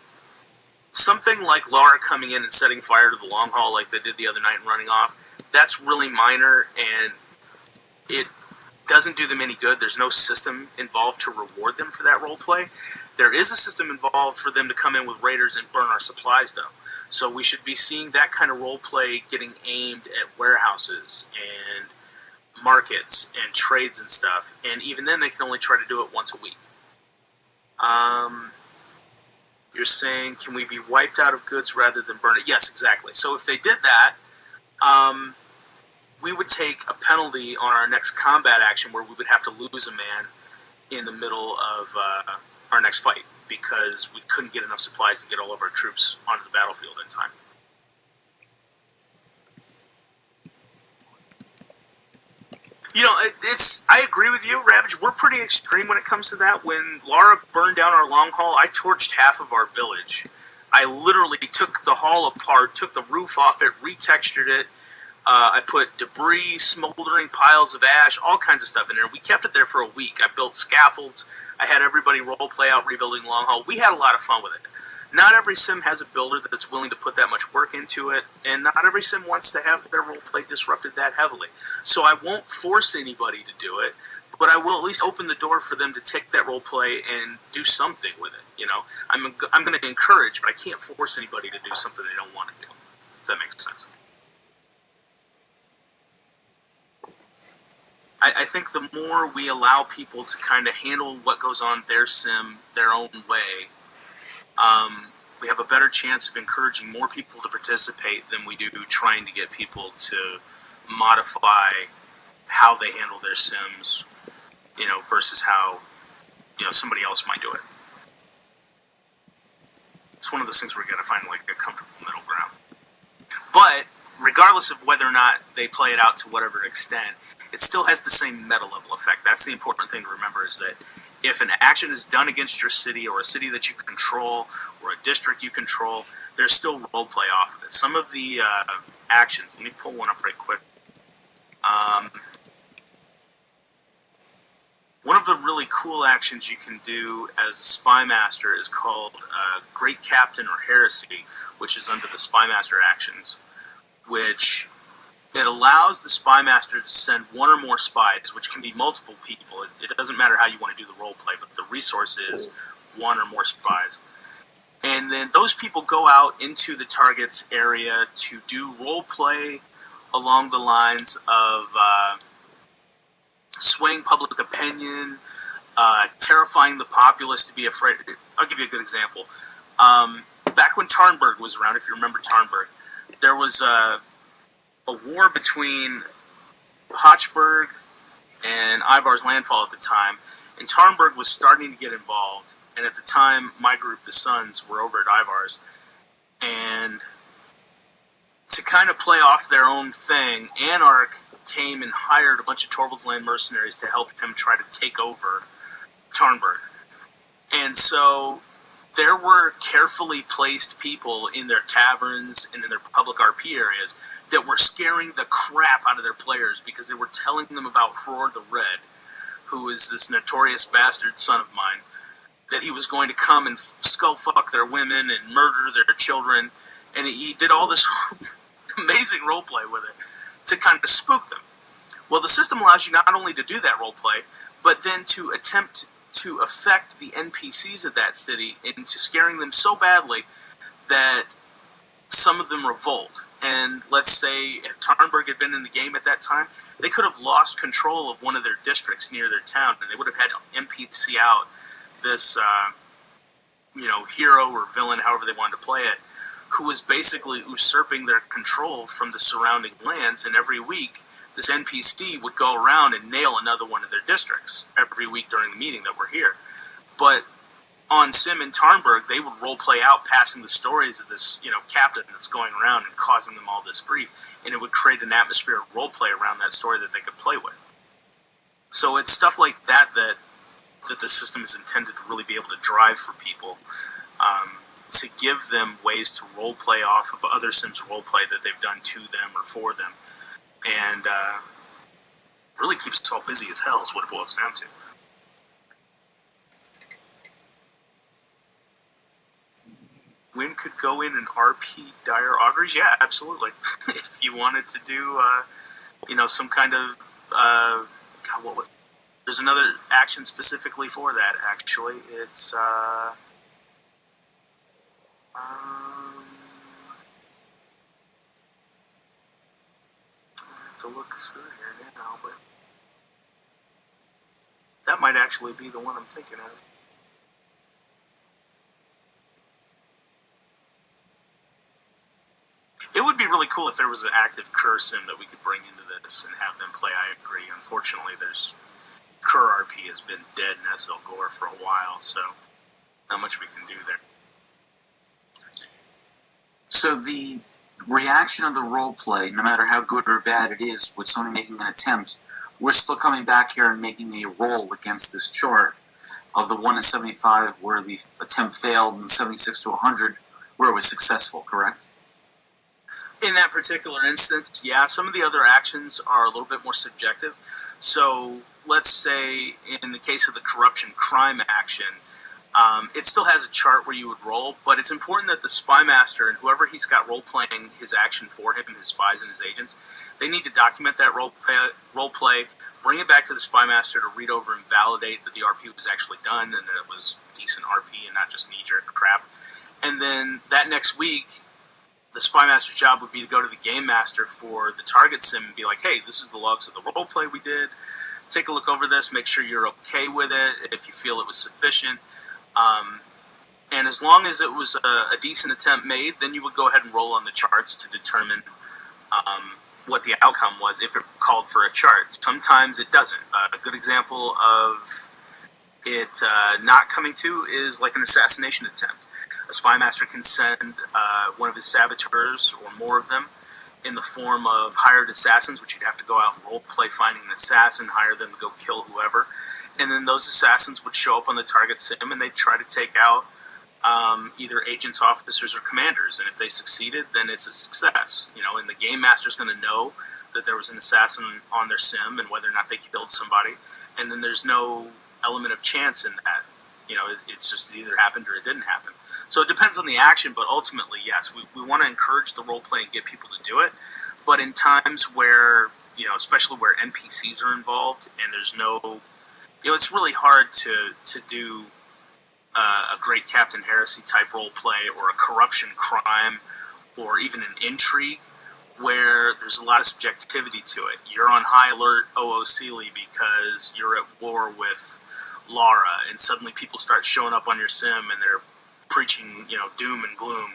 something like Laura coming in and setting fire to the long haul like they did the other night and running off, that's really minor and it doesn't do them any good. There's no system involved to reward them for that roleplay. There is a system involved for them to come in with raiders and burn our supplies though. So we should be seeing that kind of roleplay getting aimed at warehouses and markets and trades and stuff, and even then they can only try to do it once a week. You're saying, can we be wiped out of goods rather than burn it? Yes, exactly. So if they did that, we would take a penalty on our next combat action where we would have to lose a man in the middle of our next fight because we couldn't get enough supplies to get all of our troops onto the battlefield in time. I agree with you, Ravage. We're pretty extreme when it comes to that. When Laura burned down our long haul, I torched half of our village. I literally took the hall apart, took the roof off it, retextured it. I put debris, smoldering piles of ash, all kinds of stuff in there. We kept it there for a week. I built scaffolds. I had everybody role play out rebuilding long haul. We had a lot of fun with it. Not every sim has a builder that's willing to put that much work into it, and not every sim wants to have their roleplay disrupted that heavily. So I won't force anybody to do it, but I will at least open the door for them to take that roleplay and do something with it. I'm going to encourage, but I can't force anybody to do something they don't want to do. If that makes sense. I think the more we allow people to kind of handle what goes on their sim their own way, we have a better chance of encouraging more people to participate than we do trying to get people to modify how they handle their sims, versus how, somebody else might do it. It's one of those things where you got to find like a comfortable middle ground. But regardless of whether or not they play it out to whatever extent, it still has the same meta level effect. That's the important thing to remember, is that if an action is done against your city or a city that you control or a district you control, there's still roleplay off of it. Some of the actions, let me pull one up right quick. One of the really cool actions you can do as a spy master is called Great Captain or Heresy, which is under the spy master actions, which it allows the spy master to send one or more spies, which can be multiple people. It doesn't matter how you want to do the role play, but the resource is one or more spies. And then those people go out into the target's area to do role play along the lines of swaying public opinion, terrifying the populace to be afraid. I'll give you a good example. Back when Tarnberg was around, if you remember Tarnberg, there was a war between Hochberg and Ivar's landfall at the time, and Tarnberg was starting to get involved, and at the time, my group, the Sons, were over at Ivar's, and to kind of play off their own thing, Anarch came and hired a bunch of Torvald's Land mercenaries to help him try to take over Tarnberg. And so there were carefully placed people in their taverns and in their public RP areas that were scaring the crap out of their players because they were telling them about Hror the Red, who is this notorious bastard son of mine, that he was going to come and skull fuck their women and murder their children, and he did all this amazing roleplay with it to kind of spook them. Well, the system allows you not only to do that roleplay, but then to attempt to affect the NPCs of that city into scaring them so badly that some of them revolt. And let's say if Tarnberg had been in the game at that time, they could have lost control of one of their districts near their town, and they would have had NPC out this, hero or villain, however they wanted to play it, who was basically usurping their control from the surrounding lands, and every week this NPC would go around and nail another one of their districts every week during the meeting that we're here. But on Sim and Tarnberg, they would role play out passing the stories of this, captain that's going around and causing them all this grief, and it would create an atmosphere of role play around that story that they could play with. So it's stuff like that the system is intended to really be able to drive for people, to give them ways to role play off of other Sims role play that they've done to them or for them, and really keeps us all busy as hell is what it boils down to. Wynn could go in and RP Dire Auguries? Yeah, absolutely. If you wanted to do, some kind of, what was it? There's another action specifically for that, actually. It's, I have to look through here now, but that might actually be the one I'm thinking of. It would be really cool if there was an active Cur sim that we could bring into this and have them play. I agree. Unfortunately, Cur RP has been dead in SL Gore for a while, so not much we can do there. So the reaction of the role play, no matter how good or bad it is, with somebody making an attempt, we're still coming back here and making a roll against this chart of the 1 in 75 where the attempt failed and 76 to 100 where it was successful, correct? In that particular instance, yeah, some of the other actions are a little bit more subjective. So let's say in the case of the corruption crime action, it still has a chart where you would roll, but it's important that the spy master and whoever he's got role playing his action for him, his spies and his agents, they need to document that role play, bring it back to the spy master to read over and validate that the RP was actually done and that it was decent RP and not just knee-jerk crap. And then that next week, the spy master's job would be to go to the game master for the target sim and be like, hey, this is the logs of the role play we did. Take a look over this, make sure you're okay with it, if you feel it was sufficient. And as long as it was a decent attempt made, then you would go ahead and roll on the charts to determine what the outcome was, if it called for a chart. Sometimes it doesn't. A good example of it not coming to is like an assassination attempt. A spy master can send one of his saboteurs, or more of them, in the form of hired assassins, which you'd have to go out and role play finding an assassin, hire them to go kill whoever. And then those assassins would show up on the target sim and they'd try to take out either agents, officers, or commanders. And if they succeeded, then it's a success. And the game master's going to know that there was an assassin on their sim and whether or not they killed somebody. And then there's no element of chance in that. It's just it either happened or it didn't happen. So it depends on the action, but ultimately, yes, we want to encourage the role play and get people to do it. But in times where, especially where NPCs are involved and there's no, it's really hard to do a great Captain Heresy type role play or a corruption crime or even an intrigue where there's a lot of subjectivity to it. You're on high alert OOCly because you're at war with Lara, and suddenly people start showing up on your sim and they're preaching, doom and gloom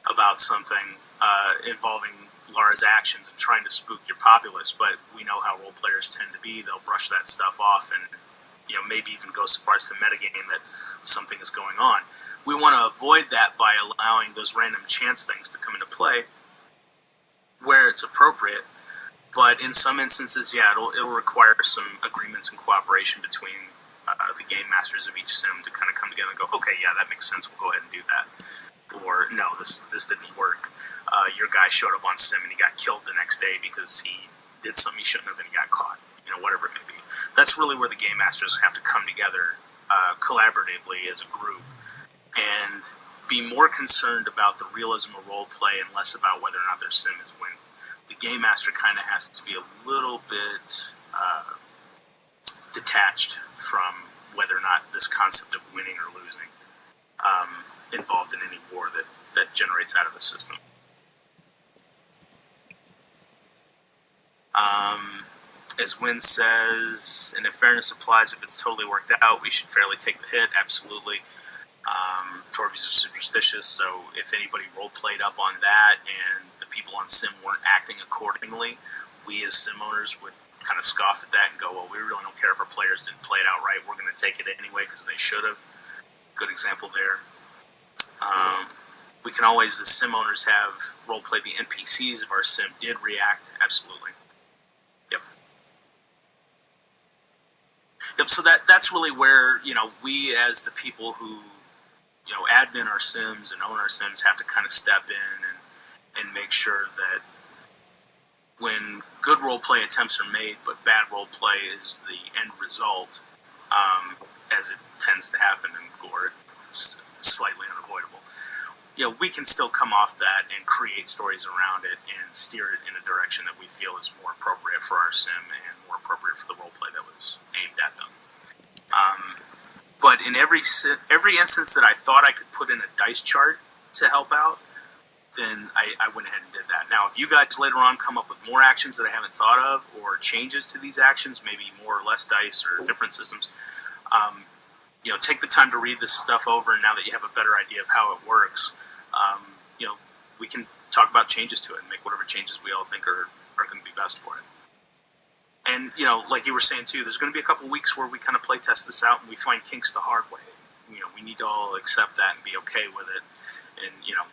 about something involving Lara's actions and trying to spook your populace. But we know how role players tend to be. They'll brush that stuff off and, maybe even go so far as to metagame that something is going on. We want to avoid that by allowing those random chance things to come into play where it's appropriate. But in some instances, yeah, it'll require some agreements and cooperation between the game masters of each sim to kind of come together and go, okay, yeah, that makes sense, we'll go ahead and do that. Or, no, this didn't work. Your guy showed up on sim and he got killed the next day because he did something he shouldn't have and he got caught. Whatever it may be. That's really where the game masters have to come together collaboratively as a group and be more concerned about the realism of role play and less about whether or not their sim is winning. The game master kind of has to be a little bit detached from whether or not this concept of winning or losing involved in any war that generates out of the system. As Wynn says, and if fairness applies, if it's totally worked out, we should fairly take the hit, absolutely. Torbies are superstitious, so if anybody role-played up on that and the people on sim weren't acting accordingly, we as sim owners would kind of scoff at that and go, well, we really don't care if our players didn't play it outright. We're going to take it anyway because they should have. Good example there. We can always, as sim owners, have role play the NPCs if our sim did react. Absolutely. Yep. Yep. So that's really where, you know, we as the people who, you know, admin our sims and own our sims have to kind of step in and make sure that when good role play attempts are made, but bad role play is the end result, as it tends to happen in Gore, it's slightly unavoidable. You know, we can still come off that and create stories around it and steer it in a direction that we feel is more appropriate for our sim and more appropriate for the role play that was aimed at them. But in every instance that I thought I could put in a dice chart to help out, then I went ahead and did that. Now, if you guys later on come up with more actions that I haven't thought of or changes to these actions, maybe more or less dice or different systems, you know, take the time to read this stuff over, and now that you have a better idea of how it works, you know, we can talk about changes to it and make whatever changes we all think are going to be best for it. And, you know, like you were saying too, there's going to be a couple weeks where we kind of play test this out and we find kinks the hard way. You know, we need to all accept that and be okay with it, and, you know,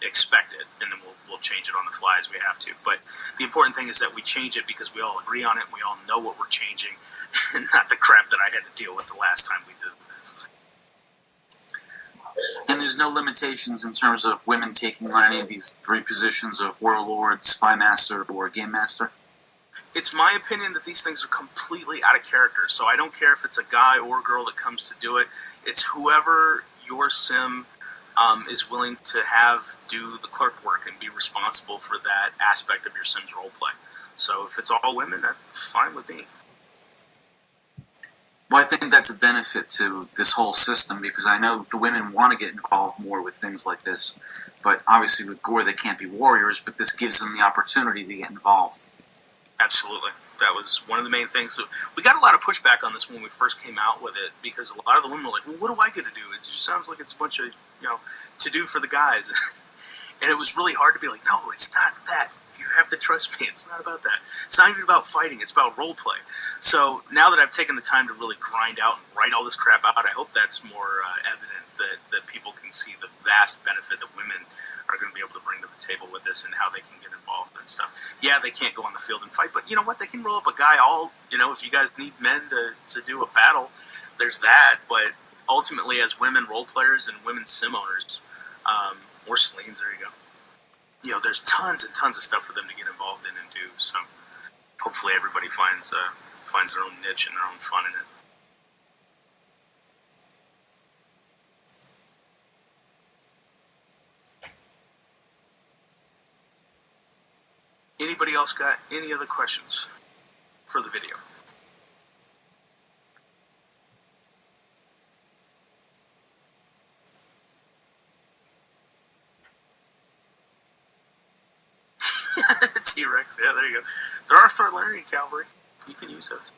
expect it, and then we'll change it on the fly as we have to. But the important thing is that we change it because we all agree on it and we all know what we're changing, and not the crap that I had to deal with the last time we did this. And there's no limitations in terms of women taking on any of these three positions of Warlord, Spy Master, or Game Master? It's my opinion that these things are completely out of character, so I don't care if it's a guy or a girl that comes to do it. It's whoever your sim is willing to have do the clerk work and be responsible for that aspect of your sim's role play. So if it's all women, that's fine with me. Well, I think that's a benefit to this whole system, because I know the women want to get involved more with things like this, but obviously with Gore they can't be warriors, but this gives them the opportunity to get involved. Absolutely. That was one of the main things. So we got a lot of pushback on this when we first came out with it, because a lot of the women were like, well, what do I get to do? It just sounds like it's a bunch of, you know, to do for the guys. And it was really hard to be like, no, it's not that. You have to trust me. It's not about that. It's not even about fighting. It's about role play. So now that I've taken the time to really grind out and write all this crap out, I hope that's more evident that people can see the vast benefit that women are going to be able to bring to the table with this and how they can get involved and stuff. Yeah, they can't go on the field and fight, but you know what? They can roll up a guy if you guys need men to do a battle, there's that. But ultimately, as women role players and women sim owners, or Sleens, there you go. You know, there's tons and tons of stuff for them to get involved in and do. So hopefully everybody finds their own niche and their own fun in it. Anybody else got any other questions for the video? T-Rex, yeah, there you go. There are Tharlarian cavalry. You can use those.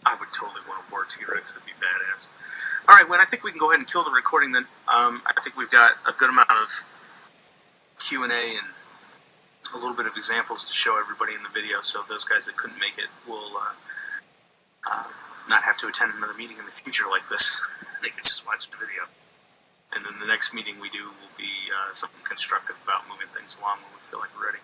I would totally want a war T-Rex. That'd be badass. All right, Wayne, I think we can go ahead and kill the recording then. I think we've got a good amount of Q&A and a little bit of examples to show everybody in the video, so those guys that couldn't make it will not have to attend another meeting in the future like this. They can just watch the video. And then the next meeting we do will be something constructive about moving things along when we feel like we're ready.